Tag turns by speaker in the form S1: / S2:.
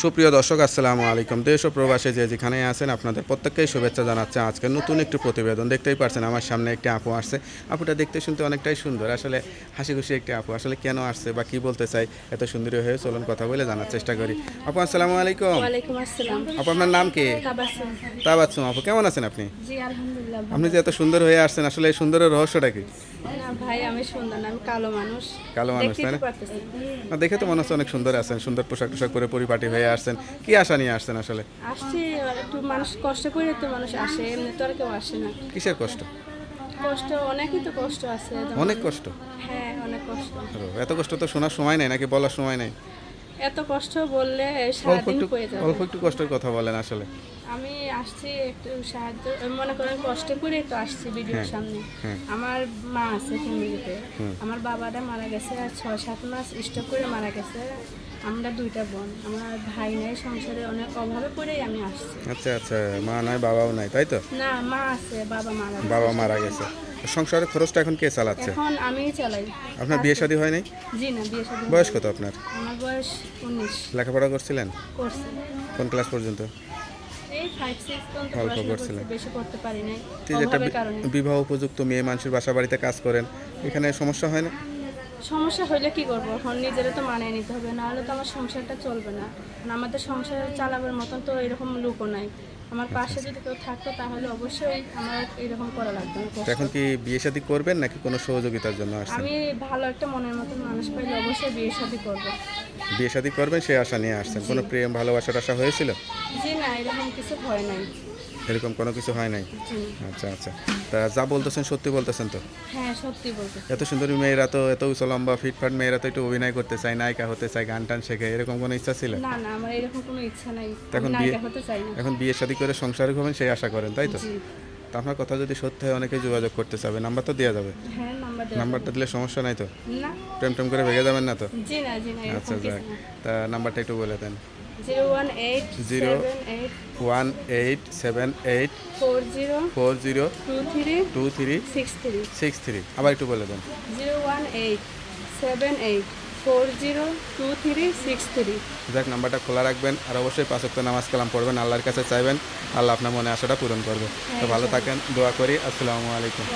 S1: সুপ্রিয় দর্শক আসসালামু আলাইকুম। দেশ ও প্রবাসে যে যেখানে আছেন আপনাদের প্রত্যেককেই শুভেচ্ছা জানাচ্ছে। আজকে নতুন একটি প্রতিবেদন দেখতেই পারছেন, আমার সামনে একটি আপু আসছে। আপুটা দেখতে শুনতে অনেকটাই সুন্দর, আসলে হাসি খুশি একটি আপু। আসলে কেন আসছে বা কী বলতে চাই এত সুন্দরী হয়ে, চলুন কথা বলে জানার চেষ্টা করি। আপু আসসালামু আলাইকুম।
S2: ওয়ালাইকুম আসসালাম।
S1: আপু আপনার নাম কি?
S2: তাবাসসুম।
S1: তাবাচ্চুম। আপু কেমন আছেন আপনি?
S2: জি আলহামদুলিল্লাহ
S1: আপনি
S2: ভালো।
S1: যে এত সুন্দর হয়ে আসছেন, আসলে এই সুন্দরের রহস্যটা কি?
S2: না ভাই আমি সুন্দর না, আমি কালো মানুষ।
S1: কালো মানুষ,
S2: দেখতেই
S1: তাই
S2: তো
S1: না?
S2: পারতেছেন।
S1: না, দেখে তো মনে হচ্ছে অনেক সুন্দর আছেন, সুন্দর পোশাক টোশাক পরে পরিপাটি হয়ে আসছেন। কি আশা নিয়ে আসছেন আসলে?
S2: আসছি একটু মানুষ কষ্ট করে তো মানুষ আসে, এমনি তো আর কেউ আসে না।
S1: কিসের কষ্ট?
S2: কষ্ট অনেকই তো কষ্ট আছে যেমন-
S1: অনেক কষ্ট।
S2: হ্যাঁ অনেক কষ্ট।
S1: এত কষ্ট তো শোনার সময় নেই, নাকি বলার সময় নেই?
S2: এত কষ্ট বললে
S1: অল্প
S2: সারাদিন
S1: একটু
S2: হয়ে যাবে।
S1: অল্প একটু কষ্টের কথা বলেন আসলে।
S2: আমি আসছি একটু সাহায্য, মনে করেন কষ্ট করে তো আসছি ভিডিওর
S1: হ্যাঁ,
S2: সামনে।
S1: হ্যাঁ।
S2: আমার মা আছে ফ্যামিলিতে, আমার বাবাটা মারা গেছে আর 6-7 মাস স্ট্রোক করে মারা গেছে। আমরা দুইটা বোন, আমার ভাই নাই, সংসারে অনেক অভাবে পড়েই আমি আসছি।
S1: আচ্ছা আচ্ছা, মা নাই বাবাও নাই, তাই তো?
S2: না মা আছে, বাবা মারা গেছে।
S1: বাবা মারা গেছে। সংসারের খরচটা এখন কে চালাচ্ছে?
S2: এখন আমিই চালাই।
S1: আপনার বিয়ে শাদী হয় নাই?
S2: জি না, বিয়ে শাদী
S1: বয়স
S2: হয়নি।
S1: কত আপনার?
S2: আমার বয়স 19
S1: লেখাপড়া করছিলেন?
S2: করছে।
S1: কোন ক্লাস পর্যন্ত?
S2: এই 5-6 পর্যন্ত
S1: অল্প
S2: পড়াশোনা
S1: করছিলেন।
S2: করছি, বেশি করতে পারি নাই
S1: তো এই যে একটা
S2: অভাবের কারণে।
S1: বিবাহ উপযুক্ত মেয়ে মানুষের বাসা বাড়িতে কাজ করেন, এখানে সমস্যা হয় না?
S2: সমস্যা হইলে কি করবো, এখন নিজেরা তো মানিয়ে নিতে হবে, নাহলে তো আমার সংসারটা চলবে না। কারণ আমাদের সংসার চালাবার মতন তো এরকম লোকও নাই। আমার পাশে যদি কেউ থাকতো তাহলে অবশ্যই আমার এরকম করা লাগতো না
S1: তো
S2: কষ্ট।
S1: এখন কি বিয়ে শাদী করবেন নাকি কোনো সহযোগিতার জন্য আসছেন?
S2: আমি ভালো একটা মনের মতন মানুষ পাইলে অবশ্যই বিয়ে শাদী করবো।
S1: বিয়ে শাদী করবেন সেই আশা নিয়ে আসছেন? কোনো প্রেম ভালোবাসার আশা হয়েছিল?
S2: জি না, এরকম কিছু হয় নাই।
S1: এরকম কোনো কিছু হয় নাই?
S2: জি
S1: আচ্ছা আচ্ছা। তা যা বলতেছেন সত্যি বলতেছেন তো?
S2: হ্যাঁ সত্যি বলতে।
S1: এত সুন্দরী মেয়েরা তো, এত উঁচু লম্বা ফিটফাট মেয়েরা তো একটু অভিনয় করতে চায়, নায়িকা হতে চায়, গান টান শেখে, এরকম কোনো ইচ্ছা ছিল?
S2: না না, আমার এরকম কোনো ইচ্ছা নাই,
S1: তখন
S2: আমি
S1: বিয়ে
S2: নায়িকা হতে চাই না।
S1: এখন বিয়ে শাদী করে সংসারিক হবেন সেই আশা করেন, তাই তো?
S2: জি
S1: তা আপনার কথা যদি সত্যি হয় অনেকেই যোগাযোগ করতে চাবে, নাম্বার তো দেওয়া যাবে?
S2: হ্যাঁ নাম্বার দেওয়া
S1: নাম্বারটা দিলে সমস্যা নাই তো?
S2: যাবে। না
S1: প্রেম টেম করে ভেঙে যাবেন না তো?
S2: জি না, জি না,
S1: আচ্ছা
S2: এরকম
S1: যাক,
S2: কিছু না।
S1: তা নাম্বারটা একটু বলে দেন।
S2: 01878
S1: 01878
S2: 40
S1: 40
S2: 23
S1: 23
S2: 63
S1: 63, আবার একটু বলে দেন।
S2: 01878 40 23 63।
S1: যাক, নাম্বারটা খোলা রাখবেন আর অবশ্যই 5 ওয়াক্ত নামাজ কালাম পড়বেন, আল্লাহর কাছে চাইবেন, আল্লাহ আপনার মনে আশাটা পূরণ করবে। তো ভালো থাকেন, দোয়া করি। আসসালামু আলাইকুম।